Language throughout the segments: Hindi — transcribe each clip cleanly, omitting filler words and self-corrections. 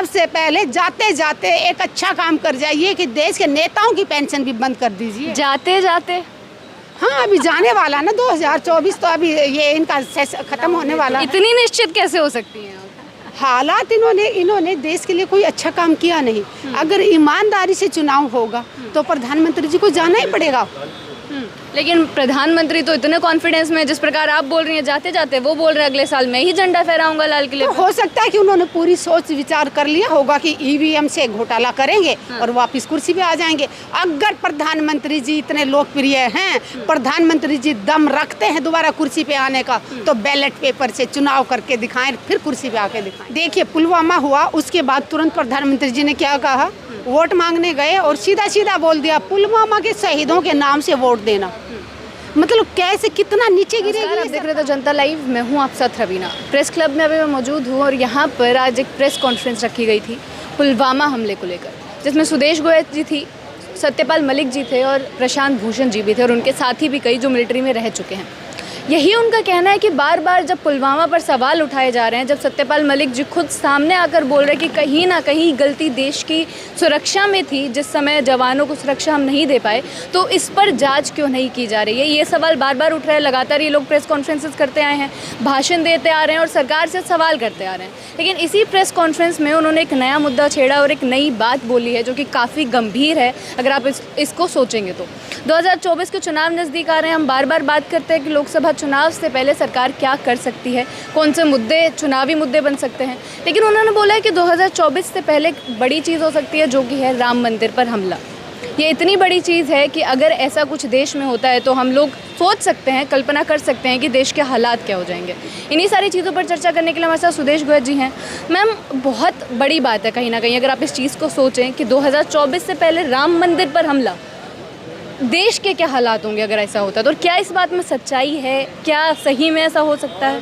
सबसे पहले जाते जाते एक अच्छा काम कर जाइए कि देश के नेताओं की पेंशन भी बंद कर दीजिए। जाते जाते हाँ, अभी जाने वाला ना 2024, तो अभी ये इनका खत्म होने वाला। इतनी निश्चित कैसे हो सकती हैं? हालात इन्होंने देश के लिए कोई अच्छा काम किया नहीं। अगर ईमानदारी से चुनाव होगा तो प्रधानमंत्री जी को जाना ही पड़ेगा। लेकिन प्रधानमंत्री तो इतने कॉन्फिडेंस में, जिस प्रकार आप बोल रही हैं जाते जाते, वो बोल रहे हैं अगले साल मैं ही झंडा फहराऊंगा लाल किले तो पे। हो सकता है कि उन्होंने पूरी सोच विचार कर लिया होगा कि ईवीएम से घोटाला करेंगे और वापस कुर्सी पे आ जाएंगे। अगर प्रधानमंत्री जी इतने लोकप्रिय हैं, प्रधानमंत्री जी दम रखते हैं दोबारा कुर्सी पे आने का, तो बैलेट पेपर से चुनाव करके दिखाएं, फिर कुर्सी पे आके दिखाएं। देखिए, पुलवामा हुआ, उसके बाद तुरंत प्रधानमंत्री जी ने क्या कहा, वोट मांगने गए और सीधा सीधा बोल दिया पुलवामा के शहीदों के नाम से वोट देना। मतलब कैसे, कितना नीचे गिरेगी। आप देख रहे थे जनता लाइव, मैं हूँ आपके साथ रवीना। प्रेस क्लब में अभी मैं मौजूद हूँ और यहाँ पर आज एक प्रेस कॉन्फ्रेंस रखी गई थी पुलवामा हमले को लेकर, जिसमें सुदेश गोयल जी थी, सत्यपाल मलिक जी थे और प्रशांत भूषण जी भी थे और उनके साथी भी कई जो मिलिट्री में रह चुके हैं। यही उनका कहना है कि बार बार जब पुलवामा पर सवाल उठाए जा रहे हैं, जब सत्यपाल मलिक जी खुद सामने आकर बोल रहे हैं कि कहीं ना कहीं गलती देश की सुरक्षा में थी, जिस समय जवानों को सुरक्षा हम नहीं दे पाए, तो इस पर जांच क्यों नहीं की जा रही है। ये सवाल बार बार उठ रहा है। लगातार ये लोग प्रेस कॉन्फ्रेंसेस करते आए हैं, भाषण देते आ रहे हैं और सरकार से सवाल करते आ रहे हैं। लेकिन इसी प्रेस कॉन्फ्रेंस में उन्होंने एक नया मुद्दा छेड़ा और एक नई बात बोली है जो कि काफ़ी गंभीर है अगर आप इसको सोचेंगे तो। 2024 के चुनाव नज़दीक आ रहे हैं। हम बार बार बात करते हैं कि लोकसभा चुनाव से पहले सरकार क्या कर सकती है, कौन से मुद्दे चुनावी मुद्दे बन सकते हैं। लेकिन उन्होंने बोला है कि 2024 से पहले एक बड़ी चीज़ हो सकती है जो कि है राम मंदिर पर हमला। ये इतनी बड़ी चीज़ है कि अगर ऐसा कुछ देश में होता है तो हम लोग सोच सकते हैं, कल्पना कर सकते हैं कि देश के हालात क्या हो जाएंगे। इन्हीं सारी चीज़ों पर चर्चा करने के लिए हमारे साथ सुदेश गोयल जी हैं। मैम, बहुत बड़ी बात है कहीं ना कहीं अगर आप इस चीज़ को सोचें कि 2024 से पहले राम मंदिर पर हमला, देश के क्या हालात होंगे अगर ऐसा होता है, तो क्या इस बात में सच्चाई है? क्या सही में ऐसा हो सकता है?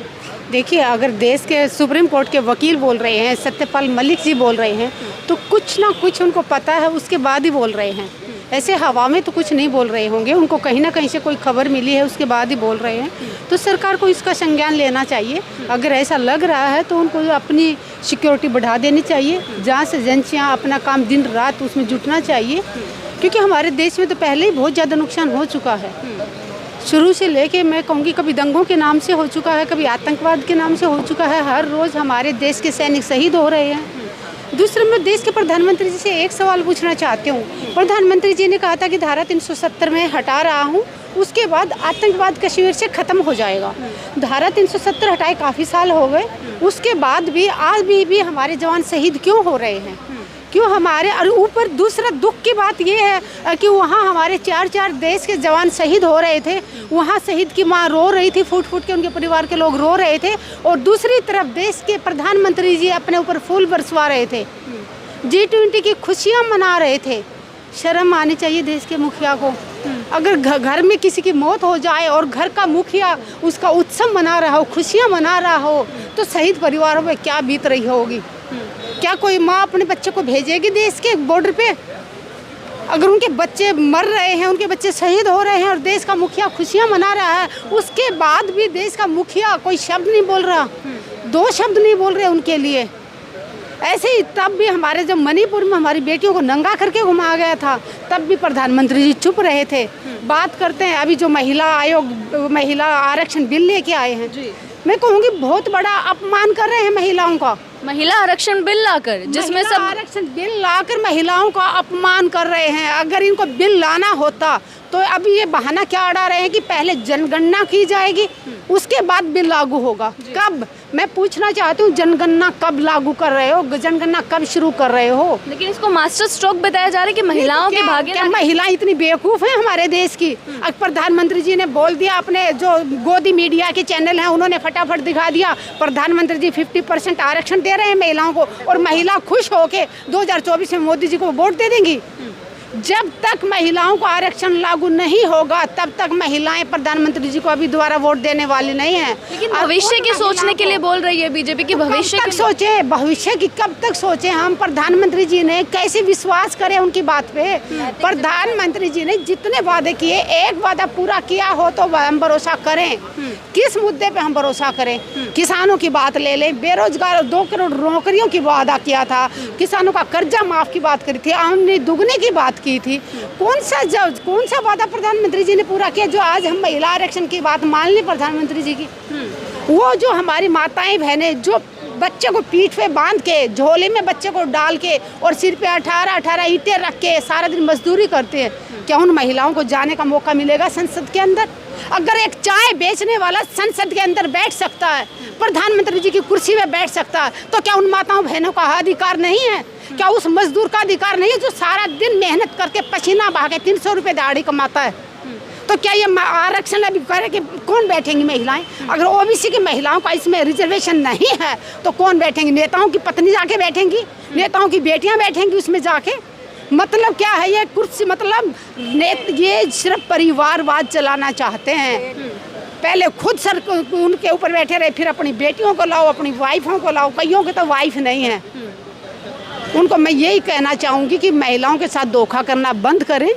देखिए, अगर देश के सुप्रीम कोर्ट के वकील बोल रहे हैं, सत्यपाल मलिक जी बोल रहे हैं, तो कुछ ना कुछ उनको पता है, उसके बाद ही बोल रहे हैं। ऐसे हवा में तो कुछ नहीं बोल रहे होंगे, उनको कहीं ना कहीं से कोई खबर मिली है, उसके बाद ही बोल रहे हैं। तो सरकार को इसका संज्ञान लेना चाहिए। अगर ऐसा लग रहा है तो उनको अपनी सिक्योरिटी बढ़ा देनी चाहिए, जहाँ से एजेंसियाँ अपना काम दिन रात उसमें जुटना चाहिए, क्योंकि हमारे देश में तो पहले ही बहुत ज़्यादा नुकसान हो चुका है। शुरू से लेके मैं कहूँगी, कभी दंगों के नाम से हो चुका है, कभी आतंकवाद के नाम से हो चुका है। हर रोज़ हमारे देश के सैनिक शहीद हो रहे हैं। दूसरा, मैं देश के प्रधानमंत्री जी से एक सवाल पूछना चाहती हूँ। प्रधानमंत्री जी ने कहा था कि धारा 370 में हटा रहा हूँ, उसके बाद आतंकवाद कश्मीर से ख़त्म हो जाएगा। धारा 370 हटाए काफ़ी साल हो गए, उसके बाद भी आज भी हमारे जवान शहीद क्यों हो रहे हैं? क्यों हमारे, और ऊपर दूसरा दुख की बात ये है कि वहाँ हमारे 4 देश के जवान शहीद हो रहे थे, वहाँ शहीद की माँ रो रही थी, फूट फूट के उनके परिवार के लोग रो रहे थे, और दूसरी तरफ देश के प्रधानमंत्री जी अपने ऊपर फूल बरसवा रहे थे, G20 की खुशियाँ मना रहे थे। शर्म आनी चाहिए देश के मुखिया को। अगर घर में किसी की मौत हो जाए और घर का मुखिया उसका उत्सव मना रहा हो, खुशियाँ मना रहा हो, तो शहीद परिवारों में क्या बीत रही होगी? क्या कोई माँ अपने बच्चे को भेजेगी देश के बॉर्डर पे? अगर उनके बच्चे मर रहे हैं, उनके बच्चे शहीद हो रहे हैं और देश का मुखिया खुशियाँ मना रहा है, उसके बाद भी देश का मुखिया कोई शब्द नहीं बोल रहा, 2 शब्द नहीं बोल रहे उनके लिए। ऐसे ही तब भी हमारे जब मणिपुर में हमारी बेटियों को नंगा करके घुमाया गया था, तब भी प्रधानमंत्री जी चुप रहे थे। बात करते हैं अभी जो महिला आरक्षण बिल लेके आए हैं, मैं कहूँगी बहुत बड़ा अपमान कर रहे हैं महिलाओं का। महिला आरक्षण बिल लाकर, जिसमें सब आरक्षण बिल लाकर महिलाओं का अपमान कर रहे हैं। अगर इनको बिल लाना होता तो अभी ये बहाना क्या अड़ा रहे हैं कि पहले जनगणना की जाएगी, उसके बाद बिल लागू होगा। कब, मैं पूछना चाहती हूँ, जनगणना कब लागू कर रहे हो? जनगणना कब शुरू कर रहे हो? लेकिन इसको मास्टर स्ट्रोक बताया जा रहा है कि महिलाओं के भाग्य। क्या महिलाएं इतनी बेवकूफ़ हैं हमारे देश की? प्रधानमंत्री जी ने बोल दिया, अपने जो गोदी मीडिया के चैनल हैं उन्होंने फटाफट दिखा दिया, प्रधानमंत्री जी 50% आरक्षण दे रहे हैं महिलाओं को, और महिला खुश होके 2024 में मोदी जी को वोट दे देंगी। जब तक महिलाओं को आरक्षण लागू नहीं होगा तब तक महिलाएं प्रधानमंत्री जी को अभी दोबारा वोट देने वाली नहीं है। लेकिन भविष्य की सोचने के लिए बोल रही है बीजेपी की, भविष्य कब तक सोचे, भविष्य की कब तक सोचे हम? प्रधानमंत्री जी ने कैसे विश्वास करें उनकी बात पे? प्रधानमंत्री जी ने जितने वादे किए, एक वादा पूरा किया हो तो हम भरोसा करें। किस मुद्दे पे हम भरोसा करें? किसानों की बात ले लें, बेरोजगार 2 करोड़ नौकरियों की वादा किया था, किसानों का कर्जा माफ की बात करी थी, आमदनी दुगने की बात की थी। कौन सा वादा प्रधानमंत्री जी ने पूरा किया जो आज हम महिला आरक्षण की बात मान लें प्रधानमंत्री जी की? वो जो हमारी माताएं बहनें जो बच्चे को पीठ पे बांध के, झोले में बच्चे को डाल के और सिर पे 18 ईंटें रख के सारा दिन मजदूरी करते हैं, क्या उन महिलाओं को जाने का मौका मिलेगा संसद के अंदर? अगर एक चाय बेचने वाला संसद के अंदर बैठ सकता है, प्रधानमंत्री जी की कुर्सी में बैठ सकता है, तो क्या उन माताओं बहनों का अधिकार नहीं है? क्या उस मजदूर का अधिकार नहीं है जो सारा दिन मेहनत करके पसीना बहा के 300 रुपये दिहाड़ी कमाता है? तो क्या ये आरक्षण अभी करे कि कौन बैठेंगी महिलाएं? अगर ओबीसी की महिलाओं का इसमें रिजर्वेशन नहीं है तो कौन बैठेंगी? नेताओं की पत्नी जाके बैठेंगी, नेताओं की बेटियां बैठेंगी उसमें जाके। मतलब क्या है ये कुर्सी? मतलब ये सिर्फ परिवारवाद चलाना चाहते हैं। पहले खुद सर उनके ऊपर बैठे रहे, फिर अपनी बेटियों को लाओ, अपनी वाइफों को लाओ। कईयों के तो वाइफ नहीं है। उनको मैं यही कहना चाहूँगी कि महिलाओं के साथ धोखा करना बंद करें।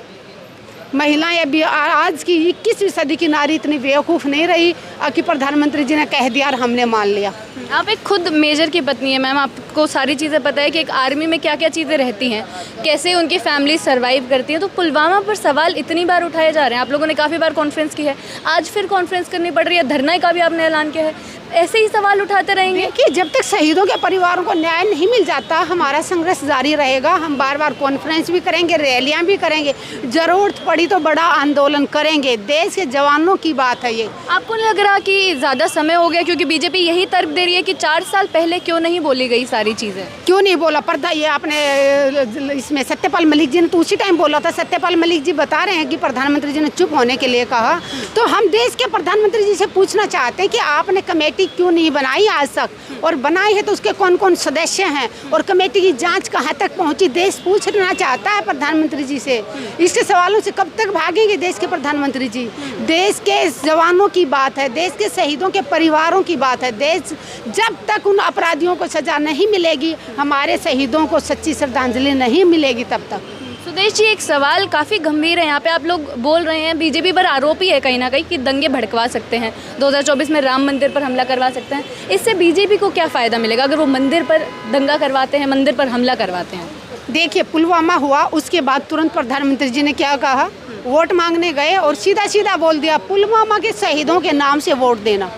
महिलाएं अभी आज की 21वीं सदी की नारी इतनी बेवकूफ़ नहीं रही कि प्रधानमंत्री जी ने कह दिया और हमने मान लिया। आप एक खुद मेजर की पत्नी है मैम, आपको सारी चीज़ें पता है कि एक आर्मी में क्या क्या चीज़ें रहती हैं, कैसे उनकी फैमिली सर्वाइव करती है। तो पुलवामा पर सवाल इतनी बार उठाए जा रहे हैं, आप लोगों ने काफ़ी बार कॉन्फ्रेंस की है, आज फिर कॉन्फ्रेंस करनी पड़ रही है, धरना का भी आपने ऐलान किया है, ऐसे ही सवाल उठाते रहेंगे कि जब तक शहीदों के परिवारों को न्याय नहीं मिल जाता हमारा संघर्ष जारी रहेगा। हम बार बार कॉन्फ्रेंस भी करेंगे, रैलियां भी करेंगे, जरूरत पड़ी तो बड़ा आंदोलन करेंगे। देश के जवानों की बात है ये। आपको नहीं लग रहा कि ज़्यादा समय हो गया? क्योंकि बीजेपी यही तर्क दे रही है कि 4 साल पहले क्यों नहीं बोली गई सारी चीज़ें? क्यों नहीं बोला? पर्दा ये आपने इसमें सत्यपाल मलिक जी ने तो उसी टाइम बोला था। सत्यपाल मलिक जी बता रहे हैं कि प्रधानमंत्री जी ने चुप होने के लिए कहा। तो हम देश के प्रधानमंत्री जी से पूछना चाहते हैं कि आपने कमेटी क्यों नहीं बनाई आज तक, और बनाई है तो उसके कौन कौन सदस्य हैं, और कमेटी की जांच कहाँ तक पहुँची? देश पूछना चाहता है प्रधानमंत्री जी से। इसके सवालों से कब तक भागेंगे देश के प्रधानमंत्री जी? देश के जवानों की बात है, देश के शहीदों के परिवारों की बात है। देश जब तक उन अपराधियों को सजा नहीं मिलेगी, हमारे शहीदों को सच्ची श्रद्धांजलि नहीं मिलेगी, तब तक। सुदेश जी, एक सवाल काफ़ी गंभीर है यहाँ पे। आप लोग बोल रहे हैं बीजेपी पर आरोपी है कहीं ना कहीं कि दंगे भड़कवा सकते हैं, 2024 में राम मंदिर पर हमला करवा सकते हैं। इससे बीजेपी को क्या फ़ायदा मिलेगा अगर वो मंदिर पर दंगा करवाते हैं, मंदिर पर हमला करवाते हैं? देखिए, पुलवामा हुआ, उसके बाद तुरंत प्रधानमंत्री जी ने क्या कहा? वोट मांगने गए और सीधा सीधा बोल दिया पुलवामा के शहीदों के नाम से वोट देना।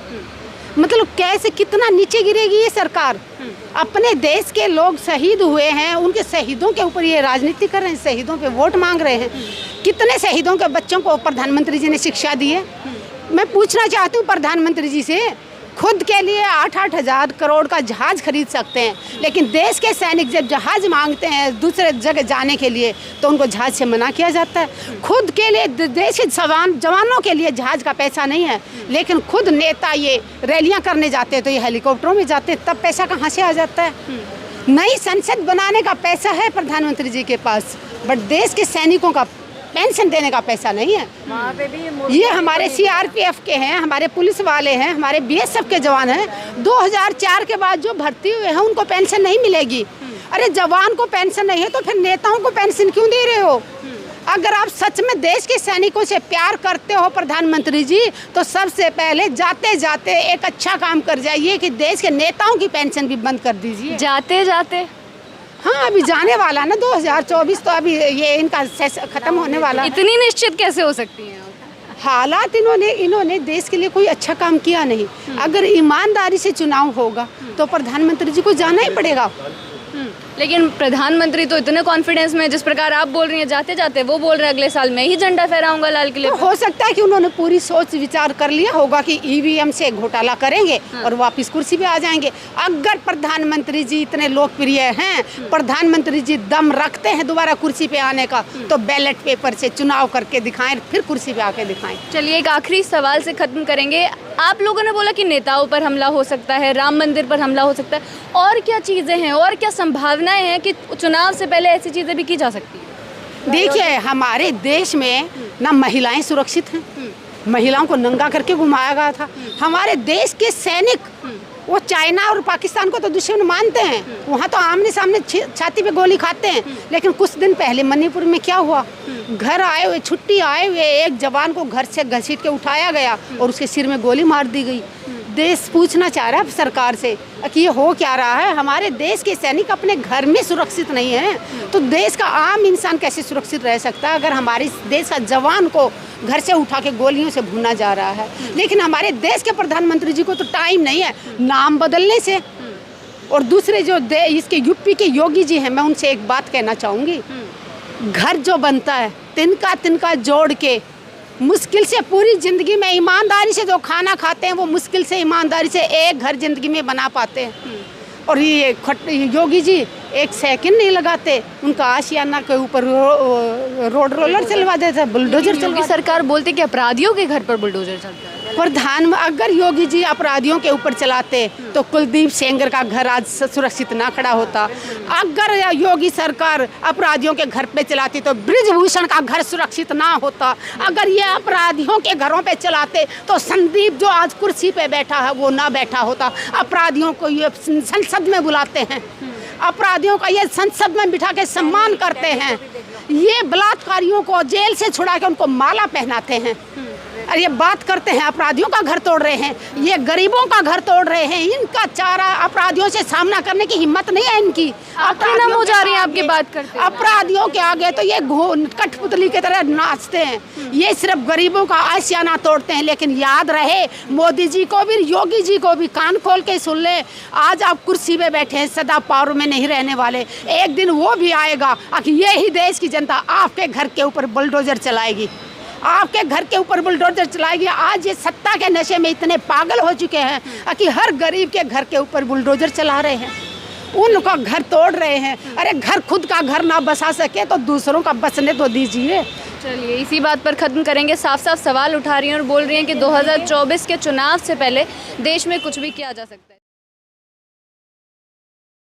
मतलब कैसे, कितना नीचे गिरेगी ये सरकार? अपने देश के लोग शहीद हुए हैं, उनके शहीदों के ऊपर ये राजनीति कर रहे हैं, शहीदों पे वोट मांग रहे हैं। कितने शहीदों के बच्चों को प्रधानमंत्री जी ने शिक्षा दी है? मैं पूछना चाहती हूँ प्रधानमंत्री जी से, खुद के लिए 8-8 हज़ार करोड़ का जहाज़ खरीद सकते हैं, लेकिन देश के सैनिक जब जहाज़ मांगते हैं दूसरे जगह जाने के लिए तो उनको जहाज़ से मना किया जाता है। खुद के लिए, देश के जवानों के लिए जहाज़ का पैसा नहीं है, लेकिन खुद नेता ये रैलियां करने जाते हैं तो ये हेलीकॉप्टरों में जाते हैं, तब पैसा कहाँ से आ जाता है? नई संसद बनाने का पैसा है प्रधानमंत्री जी के पास, बट देश के सैनिकों का पेंशन देने का पैसा नहीं है। वहाँ पे भी ये हमारे सीआरपीएफ के हैं, हमारे पुलिस वाले हैं, हमारे बीएसएफ के जवान हैं। 2004 के बाद जो भर्ती हुए हैं उनको पेंशन नहीं मिलेगी। अरे जवान को पेंशन नहीं है तो फिर नेताओं को पेंशन क्यों दे रहे हो? अगर आप सच में देश के सैनिकों से प्यार करते हो प्रधानमंत्री जी, तो सबसे पहले जाते जाते एक अच्छा काम कर जाइए कि देश के नेताओं की पेंशन भी बंद कर दीजिए। जाते जाते? हाँ, अभी जाने वाला ना 2024, तो अभी ये इनका खत्म होने वाला। इतनी निश्चित कैसे हो सकती हैं? हालात इन्होंने देश के लिए कोई अच्छा काम किया नहीं। अगर ईमानदारी से चुनाव होगा तो प्रधानमंत्री जी को जाना ही पड़ेगा। लेकिन प्रधानमंत्री तो इतने कॉन्फिडेंस में, जिस प्रकार आप बोल रही हैं जाते जाते, वो बोल रहे हैं अगले साल मैं ही झंडा फहराऊंगा लाल किले तो पे। हो सकता है कि उन्होंने पूरी सोच विचार कर लिया होगा कि ईवीएम से घोटाला करेंगे और वापस कुर्सी पे आ जाएंगे। अगर प्रधानमंत्री जी इतने लोकप्रिय हैं, प्रधानमंत्री जी दम रखते हैं दोबारा कुर्सी पे आने का, तो बैलेट पेपर से चुनाव करके दिखाएं, फिर कुर्सी पे आके दिखाएं। चलिए, एक आखिरी सवाल से खत्म करेंगे। आप लोगों ने बोला कि नेताओं पर हमला हो सकता है, राम मंदिर पर हमला हो सकता है, और क्या चीज़ें हैं और क्या संभावनाएं हैं कि चुनाव से पहले ऐसी चीज़ें भी की जा सकती हैं? देखिए हमारे देश में ना महिलाएं सुरक्षित हैं, महिलाओं को नंगा करके घुमाया गया था। हमारे देश के सैनिक वो चाइना और पाकिस्तान को तो दुश्मन मानते हैं, वहाँ तो आमने सामने छाती पे गोली खाते हैं। लेकिन कुछ दिन पहले मणिपुर में क्या हुआ, घर आए हुए छुट्टी आए हुए एक जवान को घर से घसीट के उठाया गया और उसके सिर में गोली मार दी गई। देश पूछना चाह रहा है सरकार से कि ये हो क्या रहा है। हमारे देश के सैनिक अपने घर में सुरक्षित नहीं हैं, तो देश का आम इंसान कैसे सुरक्षित रह सकता है अगर हमारे देश का जवान को घर से उठा के गोलियों से भूना जा रहा है। लेकिन हमारे देश के प्रधानमंत्री जी को तो टाइम नहीं है नाम बदलने से। और दूसरे जो इसके यूपी के योगी जी हैं, मैं उनसे एक बात कहना चाहूँगी, घर जो बनता है तिनका तिनका जोड़ के मुश्किल से पूरी ज़िंदगी में ईमानदारी से जो खाना खाते हैं वो मुश्किल से ईमानदारी से एक घर ज़िंदगी में बना पाते हैं। और ये योगी जी एक सेकंड नहीं लगाते, उनका आशियाना के ऊपर रोड रोलर चलवा देते, बुलडोजर चलवा। सरकार बोलते कि अपराधियों के घर पर बुलडोजर चलता है। प्रधान अगर योगी जी अपराधियों के ऊपर चलाते तो कुलदीप सेंगर का घर आज सुरक्षित ना खड़ा होता। अगर योगी सरकार अपराधियों के घर पे चलाती तो ब्रिजभूषण का घर सुरक्षित ना होता। अगर ये अपराधियों के घरों पे चलाते तो संदीप जो आज कुर्सी पे बैठा है वो ना बैठा होता। अपराधियों को ये संसद में बुलाते हैं, अपराधियों का ये संसद में बिठा के सम्मान करते हैं, ये बलात्कारियों को जेल से छुड़ा के उनको माला पहनाते हैं। और ये बात करते हैं अपराधियों का घर तोड़ रहे हैं, ये गरीबों का घर तोड़ रहे हैं। इनका चारा अपराधियों से सामना करने की हिम्मत नहीं है इनकी। अपराधियों हो जा रही है आपकी बात करते हैं। अपराधियों के आगे तो ये कठपुतली की तरह नाचते हैं, ये सिर्फ गरीबों का आशियाना तोड़ते हैं। लेकिन याद रहे मोदी जी को भी योगी जी को भी कान खोल के सुन ले, आज आप कुर्सी पे बैठे हैं, सदा पावर में नहीं रहने वाले। एक दिन वो भी आएगा कि यही देश की जनता आपके घर के ऊपर बुलडोजर चलाएगी, आपके घर के ऊपर बुलडोजर चलाएगी। आज ये सत्ता के नशे में इतने पागल हो चुके हैं कि हर गरीब के घर के ऊपर बुलडोजर चला रहे हैं, उनका घर तोड़ रहे हैं। अरे घर खुद का घर ना बसा सके तो दूसरों का बसने तो दीजिए। चलिए इसी बात पर ख़त्म करेंगे। साफ साफ सवाल उठा रही हैं और बोल रही हैं कि 2024 के चुनाव से पहले देश में कुछ भी किया जा सकता है।